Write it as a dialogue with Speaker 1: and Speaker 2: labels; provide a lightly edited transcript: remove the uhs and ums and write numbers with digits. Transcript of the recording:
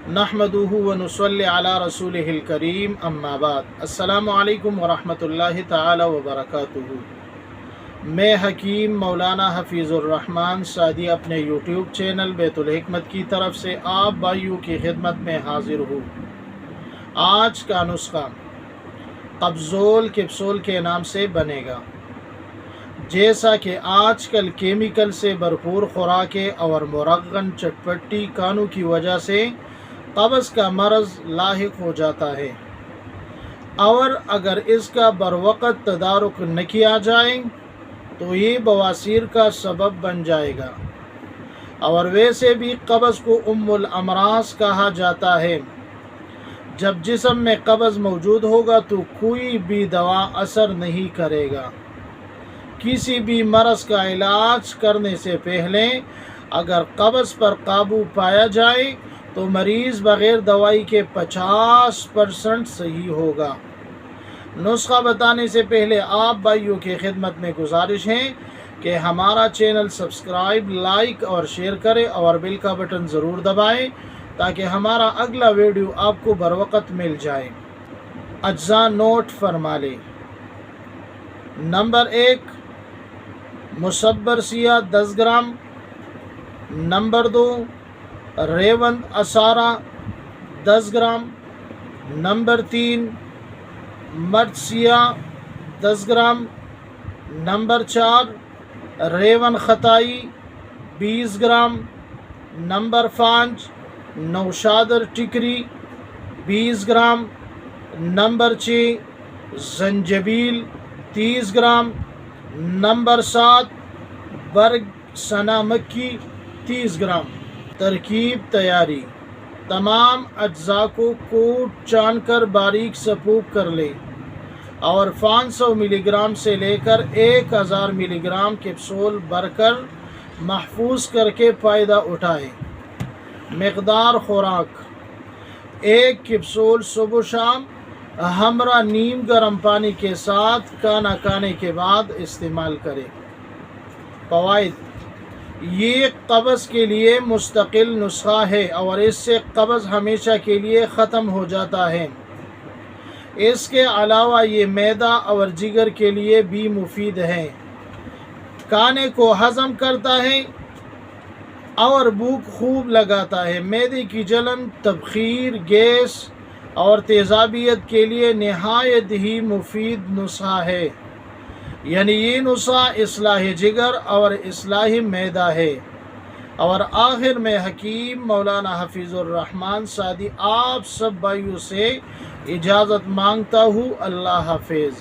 Speaker 1: नहमदुहु व नुसल्ली अला रसूलिहिल करीम अम्मा बाद। अस्सलामु अलैकुम व रहमतुल्लाहि तआला व बरकातुहू। मैं हकीम मौलाना हफीज़ुर रहमान सादी अपने यूट्यूब चैनल बैतुल हिकमत की तरफ से आप भाइयों की खिदमत में हाजिर हूँ। आज का नुस्खा कब्ज़ोल कैप्सूल के नाम से बनेगा। जैसा कि आजकल केमिकल से भरपूर खुराकें और मुरगन चटपटी कानों की वजह से कब्ज़ का मर्ज़ लाहिक हो जाता है, और अगर इसका बरवक़्त तदारुक न किया जाए तो ये बवासीर का सबब बन जाएगा। और वैसे भी कब्ज़ को उम्मुल अमराज कहा जाता है। जब जिस्म में कब्ज़ मौजूद होगा तो कोई भी दवा असर नहीं करेगा। किसी भी मर्ज़ का इलाज करने से पहले अगर कब्ज़ पर काबू पाया जाए तो मरीज़ बग़ैर दवाई के 50% सही होगा। नुस्खा बताने से पहले आप भाइयों की खिदमत में गुजारिश है कि हमारा चैनल सब्सक्राइब, लाइक और शेयर करें और बेल का बटन ज़रूर दबाएं ताकि हमारा अगला वीडियो आपको बरवक़्त मिल जाए। अज्जा नोट फरमा लें। नंबर 1 मुसब्बर सिया 10 ग्राम। नंबर 2 रेवंद असारा 10 ग्राम। नंबर 3 मर्च सिया 10 ग्राम। नंबर 4 रेवन खताई 20 ग्राम। नंबर 5 नौशादर टिकरी 20 ग्राम। नंबर 6 जंजबील 30 ग्राम। नंबर 7 बर्ग सना मक्की 30 ग्राम। तरकीब तैयारी। तमाम अज्जा को कूट छान कर बारीक सपूक कर ले और 500 मिलीग्राम से लेकर 1000 मिलीग्राम कैप्सूल भरकर महफूज करके फ़ायदा उठाए। मकदार खुराक 1 कैप्सूल सुबह शाम हमरा नीम गर्म पानी के साथ खाना खाने के बाद इस्तेमाल करें। फ़वाइद। ये कब्ज़ के लिए मुस्तकिल नुस्खा है और इससे कब्ज़ हमेशा के लिए ख़त्म हो जाता है। इसके अलावा ये मैदा और जिगर के लिए भी मुफीद है। खाने को हज़म करता है और भूख खूब लगाता है। मैदे की जलन, तबखीर, गैस और तेज़ाबियत के लिए नहायत ही मुफीद नुस्खा है। यानी ये नुस्खा इस्लाह जिगर और इस्लाह मैदा है। और आखिर में हकीम मौलाना हफीज़ुर रहमान सादी आप सब भाइयों से इजाज़त मांगता हूँ। अल्लाह हाफिज़।